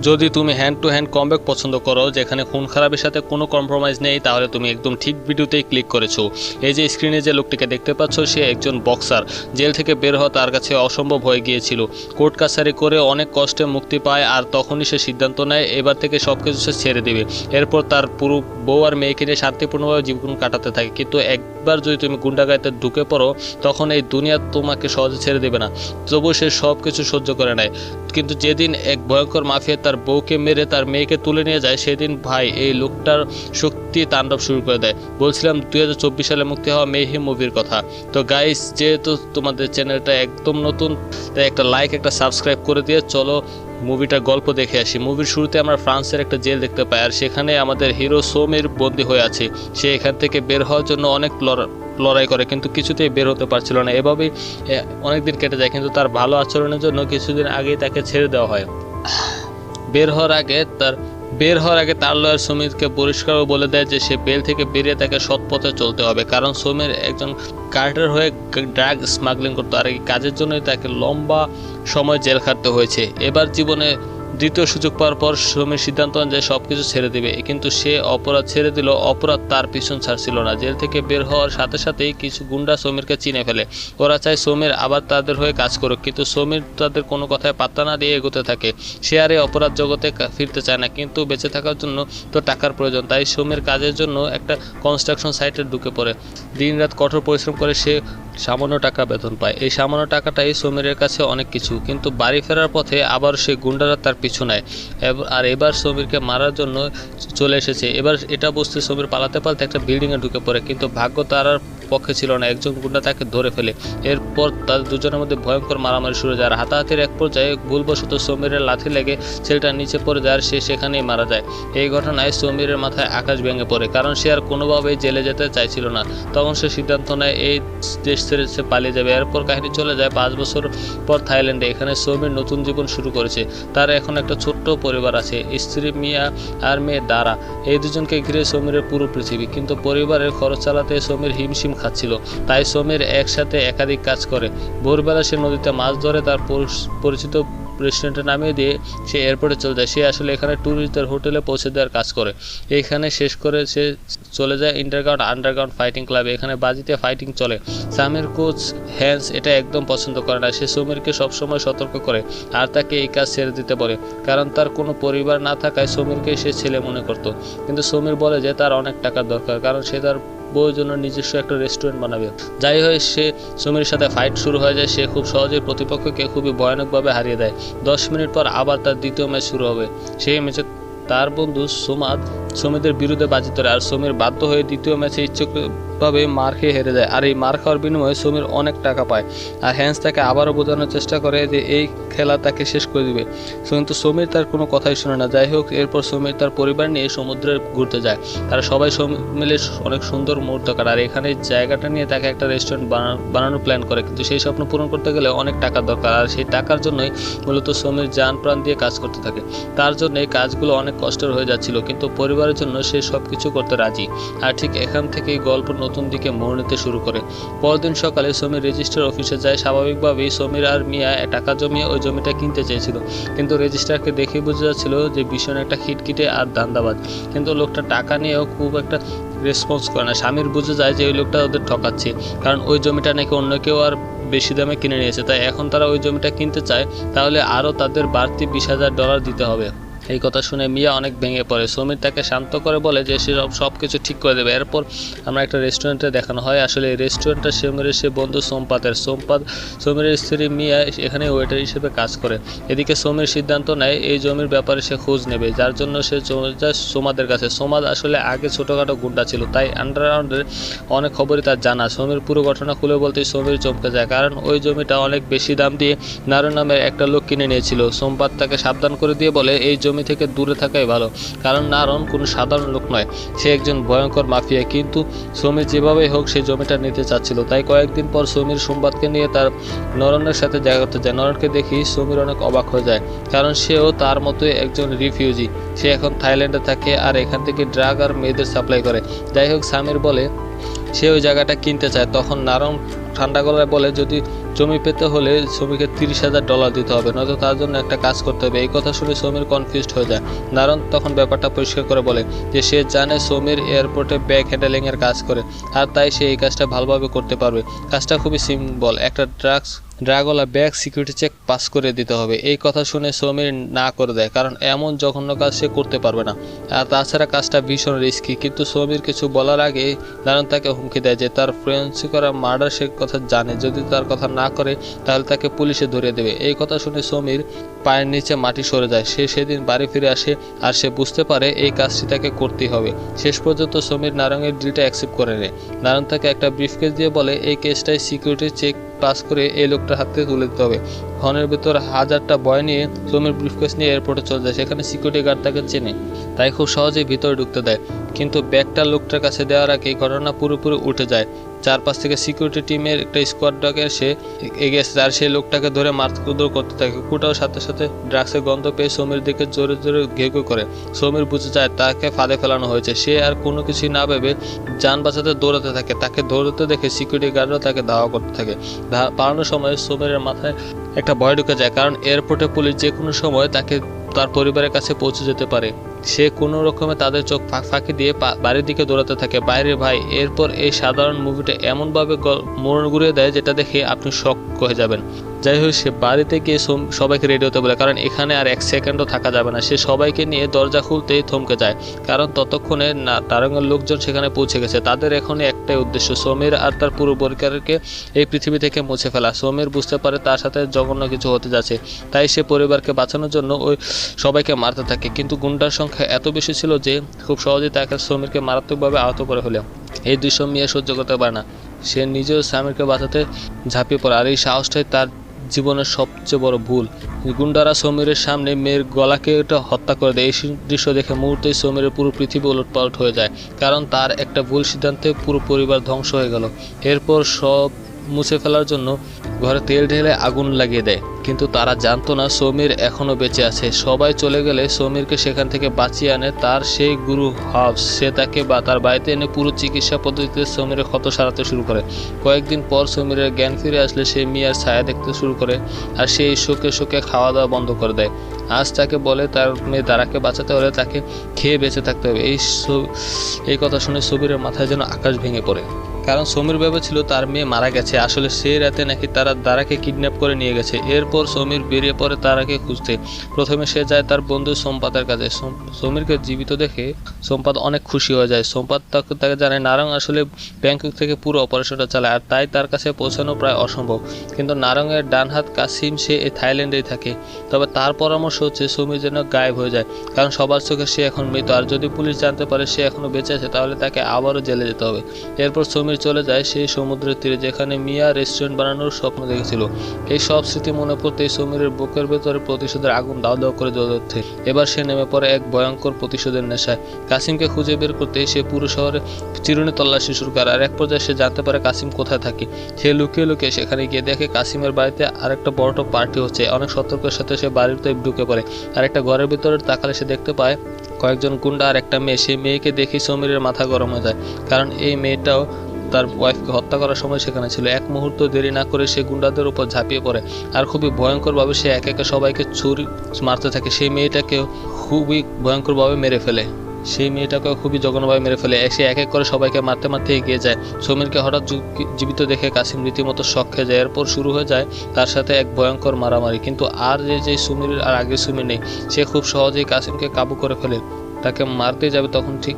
যদি তুমি hand to hand comeback পছন্দ করো, যেখানে খুন খারাপের সাথে কোনো কম্প্রোমাইজ নেই, তাহলে তুমি একদম ঠিক ভিডিওতেই ক্লিক করেছো। এই যে স্ক্রিনে যে লোকটিকে দেখতে পাচ্ছ, সে একজন বক্সার। জেল থেকে বের হওয়া তার কাছে অসম্ভব হয়ে গিয়েছিল। কোর্ট কাছারি করে অনেক কষ্টে মুক্তি পায়, আর তখনই সে সিদ্ধান্ত নেয় এবার থেকে সব কিছু সে ছেড়ে দেবে। এরপর তার পুরো বউ আর মেয়েকে নিয়ে শান্তিপূর্ণভাবে জীবন কাটাতে থাকে। কিন্তু একবার যদি তুমি গুন্ডাগাড়িতে ঢুকে পড়ো, তখন এই দুনিয়া তোমাকে সহজে ছেড়ে দেবে না। তবুও সে সব কিছু সহ্য করে নেয়। কিন্তু যেদিন এক ভয়ঙ্কর মাফিয়া তার বউকে মেরে তার মেয়েকে তুলে নিয়ে যায়, সেদিন ভাই এই লোকটার শক্তি তাণ্ডব শুরু করে দেয়। বলছিলাম 2024 সালে মুক্তি হওয়া মেহিম মুভির কথা। তো গাইস, যেহেতু তোমাদের চ্যানেলটা একদম নতুন, তাই একটা লাইক একটা সাবস্ক্রাইব করে দিয়ে চলো মুভিটার গল্প দেখে আসি। মুভির শুরুতে আমরা ফ্রান্সের একটা জেল দেখতে পাই, আর সেখানে আমাদের হিরো সোমের বন্দী হয়ে আছে। সে এখান থেকে বের হওয়ার জন্য অনেক লড়াই করে, কিন্তু কিছুতেই বের হতে পারছিল না। এভাবেই অনেকদিন কেটে যায়, কিন্তু তার ভালো আচরণের জন্য কিছুদিন আগেই তাকে ছেড়ে দেওয়া হয়। বের হওয়ার আগে তার লয়ার সমীরকে পরিষ্কারও বলে দেয় যে সে বেল থেকে বেরিয়ে তাকে সৎ পথে চলতে হবে, কারণ সমীর একজন কার্টার হয়ে ড্রাগ স্মাগলিং করতো, আর এই কাজের জন্যই তাকে লম্বা সময় জেল খাটতে হয়েছে। এবার জীবনে দ্বিতীয় সুযোগ পাওয়ার পর সমীর সিদ্ধান্ত নেন যে সব কিছু ছেড়ে দেবে, কিন্তু সে অপরাধ ছেড়ে দিল। অপরাধ তার পিছন ছাড়ছিল না। জেল থেকে বের হওয়ার সাথে সাথেই কিছু গুন্ডা সমীরকে চিনে ফেলে। ওরা চায় সমীর আবার তাদের হয়ে কাজ করুক, কিন্তু সমীর তাদের কোনো কথায় পাত্তা না দিয়ে এগোতে থাকে। সে আর এই অপরাধ জগতে ফিরতে চায় না, কিন্তু বেঁচে থাকার জন্য তো টাকার প্রয়োজন। তাই সমীর কাজের জন্য একটা কনস্ট্রাকশন সাইটে ঢুকে পড়ে। দিনরাত কঠোর পরিশ্রম করে সে সামান্য টাকা বেতন পায়। এই সামান্য টাকাটাই সমীরের কাছে অনেক কিছু। কিন্তু বাড়ি ফেরার পথে আবার সে গুন্ডারা তার পিছু নেয়, আর এবার সমীরকে মারার জন্য চলে এসেছে। এবার এটা বুঝতে সমীর পালাতে পালাতে একটা বিল্ডিংয়ে ঢুকে পড়ে, কিন্তু ভাগ্য তার পক্ষে ছিল না। একজন গুন্ডা তাকে ধরে ফেলে। এরপর তাদের দুজনের মধ্যে ভয়ঙ্কর মারামারি শুরু যায়, আর হাতাহাতির এক পর্যায়ে ভুলবশত সমীরের লাথি লেগে ছেলেটা নিচে পড়ে যায়, আর সে সেখানেই মারা যায়। এই ঘটনায় সমীরের মাথায় আকাশ ভেঙে পড়ে, কারণ সে আর কোনোভাবেই জেলে যেতে চাইছিল না। তখন সে সিদ্ধান্ত নেয় এই দেশ ছেড়ে সে পালিয়ে যাবে। এরপর কাহিনী চলে যায় 5 বছর পর থাইল্যান্ডে। এখানে সমীর নতুন জীবন শুরু করেছে। তার এখন একটা ছোট্ট পরিবার আছে, স্ত্রী মিয়া আর মেয়ে দারা। এই দুজনকে ঘিরে সমীরের পুরো পৃথিবী। কিন্তু পরিবারের খরচ চালাতে সমীর হিমশিম খাচ্ছিল। তাই সমীর একসাথে একাধিক কাজ করে। ভোরবেলা সে নদীতে মাছ ধরে তার পরিচিত রেস্টুরেন্টে নামিয়ে দিয়ে সে এয়ারপোর্টে চলে যায়। সে আসলে এখানে ট্যুরিস্টদের হোটেলে পৌঁছে দেওয়ার কাজ করে। এইখানে শেষ করে সে চলে যায় আন্ডারগ্রাউন্ড ফাইটিং ক্লাবে। এখানে বাজিতে ফাইটিং চলে। সামির কোচ হ্যান্স এটা একদম পছন্দ করে না। সে সমীরকে সবসময় সতর্ক করে আর তাকে এই কাজ ছেড়ে দিতে বলে, কারণ তার কোনো পরিবার না থাকায় সমীরকে সে ছেলে মনে করত। কিন্তু সমীর বলে যে তার অনেক টাকার দরকার, কারণ সে তার বউয়ের জন্য নিজস্ব একটা রেস্টুরেন্ট বানাবে। যাই হয়, সে সমীরের সাথে ফাইট শুরু হয়ে যায়। সে খুব সহজেই প্রতিপক্ষকে খুবই ভয়ানকভাবে হারিয়ে দেয়। 10 মিনিট পর আবার তার দ্বিতীয় ম্যাচ শুরু হবে। সেই ম্যাচে তার বন্ধু সমীরের বিরুদ্ধে বাজি ধরে, আর সমীর বাধ্য হয়ে দ্বিতীয় ম্যাচে ইচ্ছুকভাবে মার খেয়ে হেরে যায়। আর এই মার খাওয়ার বিনিময়ে সমীর অনেক টাকা পায়, আর হ্যান্স তাকে আবারও বোঝানোর চেষ্টা করে যে এই খেলা তাকে শেষ করে দিবে, কিন্তু সমীর তার কোনো কথাই শুনে না। যাই হোক, এরপর সমীর তার পরিবার নিয়ে সমুদ্রে ঘুরতে যায়। তারা সবাই মিলে অনেক সুন্দর মুহূর্ত কাটায়। আর এখানে জায়গাটা নিয়ে তাকে একটা রেস্টুরেন্ট বানানোর প্ল্যান করে, কিন্তু সেই স্বপ্ন পূরণ করতে গেলে অনেক টাকার দরকার, আর সেই টাকার জন্যই মূলত সমীর জান প্রাণ দিয়ে কাজ করতে থাকে। তার জন্য এই কাজগুলো অনেক কষ্টের হয়ে যাচ্ছিল, কিন্তু পরিবারের জন্য সে সব কিছু করতে রাজি। আর ঠিক এখান থেকেই গল্প নতুন দিকে মোড় নিতে শুরু করে। পরদিন সকালে সমীর রেজিস্ট্রার অফিসে যায়। স্বাভাবিকভাবেই সমীর আর মিয়া টাকা জমিয়ে ওই জমিটা কিনতে চেয়েছিল, কিন্তু রেজিস্ট্রারকে দেখে বোঝা যাচ্ছিল যে ভীষণ একটা খিটখিটে আর ধান্দাবাজ। কিন্তু লোকটা টাকা নিয়েও খুব একটা রেসপন্স করে না। স্বামীর বুঝে যায় যে ওই লোকটা ওদের ঠকাচ্ছে, কারণ ওই জমিটা নাকি অন্য কেউ আর বেশি দামে কিনে নিয়েছে। তাই এখন তারা ওই জমিটা কিনতে চায়, তাহলে আরও তাদের বাড়তি $20,000 দিতে হবে। এই কথা শুনে মিয়া অনেক ভেঙে পড়ে। সমীর তাকে শান্ত করে বলে যে সে সব কিছু ঠিক করে দেবে। এরপর আমরা একটা রেস্টুরেন্টে দেখানো হয়। আসলে এই রেস্টুরেন্টটা সমীরের সে বন্ধু সমীরের স্ত্রী মিয়া এখানে ওয়েটার হিসেবে কাজ করে। এদিকে সমীর সিদ্ধান্ত নেয় এই জমির ব্যাপারে সে খোঁজ নেবে, যার জন্য সে যায় সোমাদের কাছে। সোমাদ আসলে আগে ছোটোখাটো গুন্ডা ছিল, তাই আন্ডারগ্রাউন্ডের অনেক খবরই তার জানা। সমীর পুরো ঘটনা খুলে বলতেই সমীর চমকে যায়, কারণ ওই জমিটা অনেক বেশি দাম দিয়ে নারুন নামের একটা লোক কিনে নিয়েছিল। সোমপাদ তাকে সাবধান করে দিয়ে বলে এই জমি থেকে দূরে থাকাই ভালো, কারণ নারন কোনো সাধারণ লোক নয়, সে একজন ভয়ঙ্কর মাফিয়া। কিন্তু সমীর যেভাবেই হোক সেই জমিটা নিতে চাচ্ছিল। তাই কয়েকদিন পর সমীর সোমবাদকে নিয়ে তার নরনের সাথে দেখা করতে যায়। নরনকে দেখি সমীর অনেক অবাক হয়ে যায়, কারণ সেও তার মতোই একজন রিফিউজি। সে এখন থাইল্যান্ডে থাকে আর এখান থেকে ড্রাগ আর মেয়েদের সাপ্লাই করে। যাই হোক, সামির বলে সে ওই জায়গাটা কিনতে চায়। তখন নারন ঠান্ডা গলায় বলে যদি জমি পেতে হলে সমীরকে $30,000 দিতে হবে, নয়তো তার জন্য একটা কাজ করতে হবে। এই কথা শুনে সমীর কনফিউজড হয়ে যায়। নারায়ণ তখন ব্যাপারটা পরিষ্কার করে বলে যে সে জানে সমীর এয়ারপোর্টে ব্যাগ হ্যান্ডেলিং এর কাজ করে, আর তাই সে এই কাজটা ভালোভাবে করতে পারবে। কাজটা খুবই সিম্পল, একটা ড্রাগওয়ালা ব্যাগ সিকিউরিটি চেক পাস করে দিতে হবে। এই কথা শুনে সমীর না করে দেয়, কারণ এমন জঘন্য কাজ সে করতে পারবে না, আর তাছাড়া কাজটা ভীষণ রিস্কি। কিন্তু সমীর কিছু বলার আগে নারায়ণ তাকে হুমকি দেয় যে তার ফ্রেন্ডসি করা মার্ডার সে কথা জানে, যদি তার কথা না করে তাহলে তাকে পুলিশে ধরিয়ে দেবে। এই কথা শুনে সমীর পায়ের নিচে মাটি সরে যায়। সে সেদিন বাড়ি ফিরে আসে আর সে বুঝতে পারে এই কাজটি তাকে করতেই হবে। শেষ পর্যন্ত সমীর নারায়ণের ডিলটা অ্যাকসেপ্ট করে নেয়। নারায়ণ তাকে একটা ব্রিফকেস দিয়ে বলে এই কেসটাই সিকিউরিটি চেক পাস করে এই লোকটার হাতে তুলে দিতে হবে। ফোনের ভিতর 1000টা বয় নিয়ে সমীর ব্রিফকেস নিয়ে এয়ারপোর্টে চলে যায়। সেখানে সিকিউরিটি গার্ড তাকে চেনে, তাই খুব সহজেই ভিতরে ঢুকতে দেয়। কিন্তু ব্যাগটা লোকটার কাছে দেওয়ার আগে ঘটনা পুরোপুরি উঠে যায়। চারপাশ থেকে সিকিউরিটি টিমের একটা স্কোয়াড ডগে সে এগিয়ে আসে আর সেই লোকটাকে ধরে মারধর করতে থাকে। কুটাও সাথে সাথে ড্রাগসের গন্ধ পেয়ে সমীর দিকে জোরে জোরে ঘেউ করে। সমীর বুঝে যায় তাকে ফাঁদে ফেলানো হয়েছে। সে আর কোনো কিছুই না ভেবে যান বাঁচাতে দৌড়াতে থাকে। তাকে দৌড়াতে দেখে সিকিউরিটি গার্ডরা তাকে ধাওয়া করতে থাকে। পালানোর সময় সমীরের মাথায় একটা ভয় ঢুকে যায়, কারণ এয়ারপোর্টে পুলিশ যে কোনো সময় তাকে তার পরিবারের কাছে পৌঁছে যেতে পারে। সে কোনো রকমে তাদের চোখ ফাঁকি দিয়ে বাড়ির দিকে দৌড়াতে থাকে। বাইরে ভাই, এরপর এই সাধারণ মুভিটা এমনভাবে মোড় ঘুরিয়ে দেয় যেটা দেখে আপনি শক হয়ে যাবেন। যাই হোক, সে বাড়িতে গিয়ে সবাইকে রেডি হতে বলে, কারণ এখানে আর 1 সেকেন্ডও থাকা যাবে না। সে সবাইকে নিয়ে দরজা খুলতেই থমকে যায়, কারণ ততক্ষণে নারায়ণের লোকজন সেখানে পৌঁছে গেছে। তাদের এখনই একটাই উদ্দেশ্য, সমীর আর তার পুরো পরিবারকে এই পৃথিবী থেকে মুছে ফেলা। সমীর বুঝতে পারে তার সাথে জঘন্য কিছু হতে যাচ্ছে, তাই সে পরিবারকে বাঁচানোর জন্য ওই সবাইকে মারতে থাকে। কিন্তু গুন্ডার সংখ্যা এত বেশি ছিল যে খুব সহজেই তাকে সমীরকে মারাত্মকভাবে আহত করে ফেলে। এই দৃশ্য মিয়া সহ্য করতে পারে না। সে নিজেও স্বামীকে বাঁচাতে ঝাঁপিয়ে পড়ে, আর এই সাহসটাই তার জীবনের সবচেয়ে বড় ভুল। গুন্ডারা সমীরের সামনে মেয়ের গলাকে হত্যা করে দেয়। এই দৃশ্য দেখে মুহূর্তেই সমীরের পুরো পৃথিবী ওলটপালট হয়ে যায়, কারণ তার একটা ভুল সিদ্ধান্তে পুরো পরিবার ধ্বংস হয়ে গেল। এরপর সব মুছে ফেলার জন্য ঘরে তেল ঢেলে আগুন লাগিয়ে দেয়, কিন্তু তারা জানতো না সমীর এখনো বেঁচে আছে। সবাই চলে গেলে সমীরকে সেখান থেকে বাঁচিয়ে আনে তার সেই গুরু হাফস। সে তাকে তার বাড়িতে এনে পুরো চিকিৎসা পদ্ধতিতে সমীরের ক্ষত সারাতে শুরু করে। কয়েকদিন পর সমীরের জ্ঞান ফিরে আসলে সে মিয়ার ছায়া দেখতে শুরু করে, আর সেই শোকে শোকে খাওয়া দাওয়া বন্ধ করে দেয়। আজ তাকে বলে তার মেয়ে দারাকে বাঁচাতে হলে তাকে খেয়ে বেঁচে থাকতে হবে। এই কথা শুনে সমীরের মাথায় যেন আকাশ ভেঙে পড়ে, কারণ সমীর ভেবেছিল তার মেয়ে মারা গেছে, আসলে সেই রাতে নাকি তারা দারাকে কিডন্যাপ করে নিয়ে গেছে। এরপর সমীর বেরিয়ে পড়ে দারাকে খুঁজতে। প্রথমে সে যায় তার বন্ধু সম্পাদের কাছে। সমীরকে জীবিত দেখে সম্পাদ অনেক খুশি হয়ে যায়। সম্পাদ তাকে জানে নারায়ণ আসলে ব্যাংকক থেকে পুরো অপারেশনটা চালায়, আর তাই তার কাছে পৌঁছানো প্রায় অসম্ভব। কিন্তু নারায়ণের ডান হাত কাসিম সে এই থাইল্যান্ডেই থাকে। তবে তার পরামর্শ হচ্ছে সমীর যেন গায়েব হয়ে যায়, কারণ সবার চোখে সে এখন মৃত, আর যদি পুলিশ জানতে পারে সে এখনো বেঁচে আছে তাহলে তাকে আবারও জেলে যেতে হবে। এরপর সমীর চলে যায় সেই সমুদ্রের তীরে যেখানে মিয়া রেস্টুরেন্ট বানানোর স্বপ্ন দেখেছিল। এই সব স্মৃতি মনে পড়তেই সমীরের বুকের ভেতরে প্রতিশোধের আগুন দাও দাও করে জ্বলে ওঠে। এবার সে নেমে পড়ে এক ভয়ঙ্কর প্রতিশোধের নেশায়। কাসিমকে খুঁজে বের করতে সে পুরো শহরে চিরুনি তল্লাশি শুরু করে, আর এক পর্যায়ে সে জানতে পারে কাসিম কোথায় থাকে। সে লুকিয়ে লুকিয়ে সেখানে গিয়ে দেখে কাসিমের বাড়িতে আরেকটা বড় পার্টি হচ্ছে। অনেক সতর্কের সাথে সে বাড়িতে ঢুকে পড়ে, আর একটা ঘরের ভিতরে তাকালে সে দেখতে পায় কয়েকজন গুন্ডা আর একটা মেয়ে। সেই মেয়েকে দেখে সমীরের মাথা গরম হয়ে যায়, কারণ এই মেয়েটাও তার ওয়াইফকে হত্যা করার সময় সেখানে ছিল। এক মুহূর্ত দেরি না করে সে গুন্ডাদের উপর ঝাঁপিয়ে পড়ে, আর খুবই ভয়ঙ্করভাবে সে একে একে সবাইকে ছুরি মারতে থাকে। সেই মেয়েটাকেও খুবই ভয়ঙ্করভাবে মেরে ফেলে। সে এক এক করে সবাইকে মারতে মারতে এগিয়ে যায়। সমীরকে হঠাৎ জীবিত দেখে কাসিম রীতিমতো শক খেয়ে যায়। এরপর শুরু হয়ে যায় তার সাথে এক ভয়ঙ্কর মারামারি। কিন্তু আর যে সমীর আর আগে সমীর নেই, সে খুব সহজেই কাসিমকে কাবু করে ফেলে। তাকে মারতে যাবে তখন ঠিক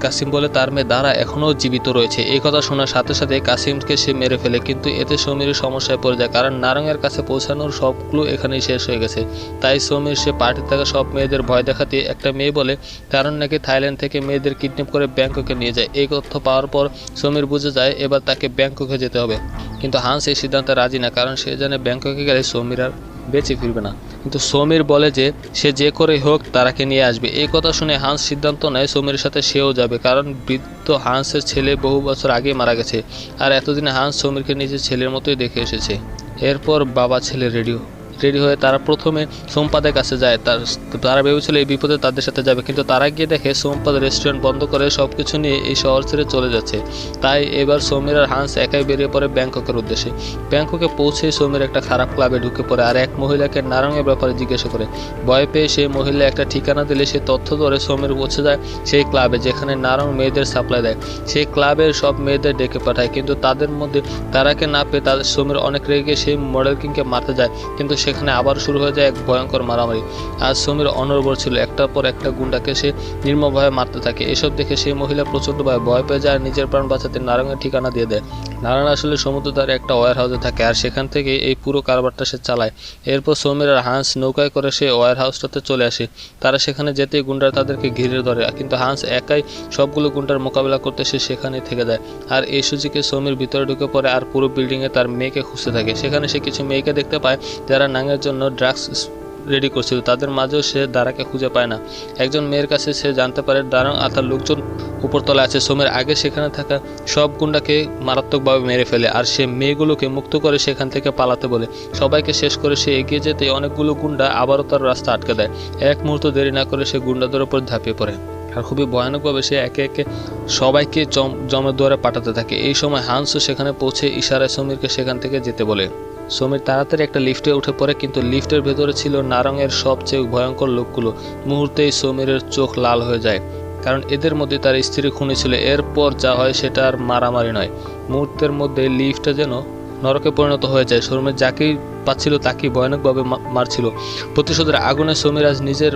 কাসিম বলে তার মেয়ে দারা এখনও জীবিত রয়েছে। এই কথা শোনার সাথে সাথে কাসিমকে সে মেরে ফেলে, কিন্তু এতে সমীরের সমস্যায় পড়ে যায়, কারণ নারায়ণের কাছে পৌঁছানোর সবগুলো এখানেই শেষ হয়ে গেছে। তাই সমীর সে পার্টি থাকা সব মেয়েদের ভয় দেখাতে একটা মেয়ে বলে কারণ নাকি থাইল্যান্ড থেকে মেয়েদের কিডন্যাপ করে ব্যাংককে নিয়ে যায়। এই তথ্য পাওয়ার পর সমীর বুঝে যায় এবার তাকে ব্যাংককে যেতে হবে। কিন্তু হান্স এই সিদ্ধান্তে রাজি না, কারণ সে জানে ব্যাংককে গেলে সমীর আর বেঁচে ফিরবে না। কিন্তু সমীর বলে যে সে যে করে হোক তারাকে নিয়ে আসবে। এই কথা শুনে হান্স সিদ্ধান্ত নেয় সমীরের সাথে সেও যাবে, কারণ বৃদ্ধ হান্সের ছেলে বহু বছর আগে মারা গেছে, আর এতদিনে হান্স সমীরকে নিজের ছেলের মতোই দেখে এসেছে। এরপর বাবা ছেলে রেডিও রেডি হয়ে তারা প্রথমে সোমপাদের কাছে যায়। তারা ভেবেছিল এই বিপদে তাদের সাথে যাবে, কিন্তু তারা গিয়ে দেখে সোমপাদ রেস্টুরেন্ট বন্ধ করে সব কিছু নিয়ে এই শহর ছেড়ে চলে যাচ্ছে। তাই এবার সমীর আর হান্স একাই বেরিয়ে পড়ে ব্যাংককের উদ্দেশ্যে। ব্যাংককে পৌঁছে সমীর একটা খারাপ ক্লাবে ঢুকে পড়ে আর এক মহিলাকে নারঙের ব্যাপারে জিজ্ঞাসা করে। ভয় পেয়ে সেই মহিলা একটা ঠিকানা দিলে সে তথ্য ধরে সমীর পৌঁছে যায় সেই ক্লাবে যেখানে নারং মেয়েদের সাপ্লাই দেয়। সেই ক্লাবের সব মেয়েদের ডেকে পাঠায়, কিন্তু তাদের মধ্যে তারাকে না পেয়ে তাদের সমীর অনেক রেগে সেই মডেল কিংকে মারতে যায়, কিন্তু সেখানে আবার শুরু হয়ে যায় এক ভয়ঙ্কর মারামারি। আর সমীর অনর্বর ছিল, একটার পর একটা গুন্ডাকে সে নির্মমভাবে মারতে থাকে। এসব দেখে সেই মহিলা প্রচণ্ডভাবে ভয় পেয়ে যায় আর নিজের প্রাণ বাঁচাতে নারঙের ঠিকানা দিয়ে দেয়। নারায়ণ আসলে সমুদ্র ধারে একটা ওয়্যার হাউসে থাকে আর সেখান থেকে এই পুরো কারবারটা সে চালায়। এরপর সমীর আর হান্স নৌকায় করে সেই ওয়্যার হাউসটাতে চলে আসে। তারা সেখানে যেতেই গুন্ডারা তাদেরকে ঘিরে ধরে, কিন্তু হান্স একাই সবগুলো গুন্ডার মোকাবিলা করতে সে সেখানেই থেকে যায়। আর এই সুযোগে সমীর ভিতরে ঢুকে পড়ে আর পুরো বিল্ডিংয়ে তার মেয়েকে খুঁজতে থাকে। সেখানে সে কিছু মেয়েকে দেখতে পায় যারা নাঙের জন্য ড্রাগস রেডি করছিল। তাদের মাঝেও সে দারাকে খুঁজে পায় না। একজন মেয়ের কাছে সে জানতে পারে দারাং আর তার লোকজন উপরতলা আছে। সমীর আগে সেখানে থাকা সব গুন্ডাকে মারাত্মকভাবে মেরে ফেলে আর সে মেয়েগুলোকে মুক্ত করে সেখান থেকে পালাতে বলে। সবাইকে শেষ করে সে এগিয়ে যেতে অনেকগুলো গুন্ডা আবারও তার রাস্তা আটকে দেয়। এক মুহূর্ত দেরি না করে সে গুন্ডাদের উপর ঝাঁপিয়ে পড়ে আর খুবই ভয়ানকভাবে সে একে একে সবাইকে জমের দুয়ারে পাঠাতে থাকে। এই সময় হান্সও সেখানে পৌঁছে ইশারায় সমীরকে সেখান থেকে যেতে বলে। সমীর তাড়াতাড়ি একটা লিফটে উঠে পড়ে, কিন্তু লিফটের ভেতরে ছিল নারঙের সবচেয়ে ভয়ঙ্কর লোকগুলো। মুহূর্তেই সমীরের চোখ লাল হয়ে যায়, কারণ এদের মধ্যে তার স্ত্রী খুনি ছিল। এরপর যা হয় সেটা আর মারামারি নয়, মুহূর্তের মধ্যে লিফটটা যেন নরকে পরিণত হয়ে যায়। সমীর যাকেই পাচ্ছিল তাকেই ভয়ানকভাবে মারছিল। প্রতিশোধের আগুনে সমীর আজ নিজের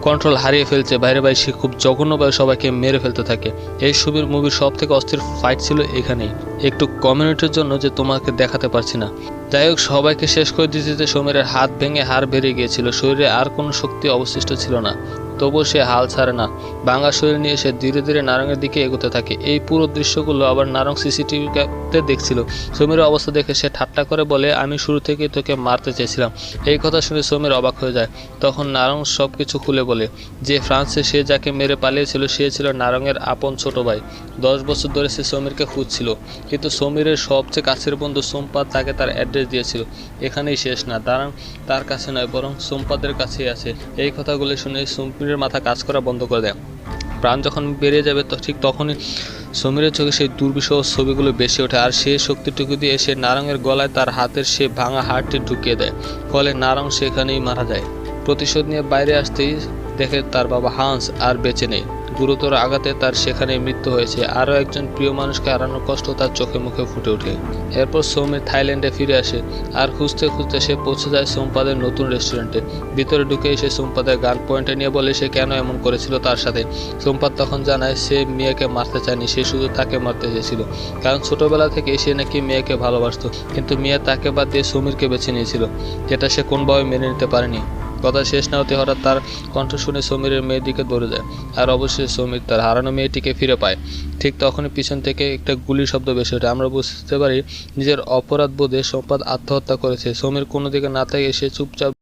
কন্ট্রোল হারিয়ে ফেলছে। বাইরে সে খুব জঘন্যভাবে সবাইকে মেরে ফেলতে থাকে। এই মুভির সব থেকে অস্থির ফাইট ছিল এখানেই, একটু কমিউনিটির জন্য যে তোমাকে দেখাতে পারছি না। যাই হোক, সবাইকে শেষ করে দিতে সমীরের হাত ভেঙে হাড় বেরিয়ে গিয়েছিল, শরীরে আর কোনো শক্তি অবশিষ্ট ছিল না। তবুও সে হাল ছাড়ে না। ভাঙা শরীর নিয়ে সে ধীরে ধীরে নারঙের দিকে এগোতে থাকে। এই পুরো দৃশ্যগুলো আবার নারং সিসিটিভিতে দেখছিল। সমীরের অবস্থা দেখে সে ঠাট্টা করে বলে, আমি শুরু থেকেই তোকে মারতে চেয়েছিলাম। এই কথা শুনে সমীর অবাক হয়ে যায়। তখন নারং সব কিছু খুলে বলে যে ফ্রান্সে সে যাকে মেরে পালিয়েছিল সে ছিল নারঙের আপন ছোট ভাই। 10 বছর ধরে সে সমীরকে খুঁজছিল, কিন্তু সমীরের সবচেয়ে কাছের বন্ধু সোমপাদ তাকে তার অ্যাড্রেস দিয়েছিল। এখানেই শেষ না, দাঁড়ান তার কাছে নয় বরং সোমপাদের কাছেই আছে। এই কথাগুলো শুনে সমীরের মাথা কাজ করা বন্ধ করে দেয়। প্রাণ যখন বেরিয়ে যাবে ঠিক তখনই সমীরের চোখে সেই দুর্বিষহ ছবিগুলো বেশি ওঠে আর সে শক্তিটুকু দিয়ে সে নারঙের গলায় তার হাতের সে ভাঙা হাড়টি ঢুকিয়ে দেয়। ফলে নারং সেখানেই মারা যায়। প্রতিশোধ নিয়ে বাইরে আসতেই দেখে তার বাবা হান্স আর বেঁচে নেই। গুরুতর আঘাতে তার সেখানে মৃত্যু হয়েছে। আরও একজন প্রিয় মানুষকে হারানোর কষ্ট তার চোখে মুখে ফুটে ওঠে। এরপর সমীর থাইল্যান্ডে ফিরে আসে আর খুঁজতে খুঁজতে সে পৌঁছে যায় সোমপাদের নতুন রেস্টুরেন্টে। ভিতরে ঢুকে এসে সোমপাদের গান পয়েন্টে নিয়ে বলে সে কেন এমন করেছিল তার সাথে। সোমপাদ তখন জানায় সে মেয়েকে মারতে চায়নি, সে শুধু তাকে মারতে চেয়েছিল, কারণ ছোটবেলা থেকে সে নাকি মেয়েকে ভালোবাসত, কিন্তু মেয়ে তাকে বাদ দিয়ে সমীরকে বেছে নিয়েছিল, যেটা সে কোনোভাবে মেনে নিতে পারেনি। কথা শেষ না হতে হঠাৎ তার কণ্ঠ শুনে সমীরের মেয়ের দিকে দৌড়ে যায় আর অবশ্যই সমীর তার হারানো মেয়েটিকে ফিরে পায়। ঠিক তখনই পিছন থেকে একটা গুলির শব্দ ভেসে ওঠে। আমরা বুঝতে পারি নিজের অপরাধ বোধে সোমপাদ আত্মহত্যা করেছে। সমীর কোনো দিকে না তাকিয়ে সে চুপচাপ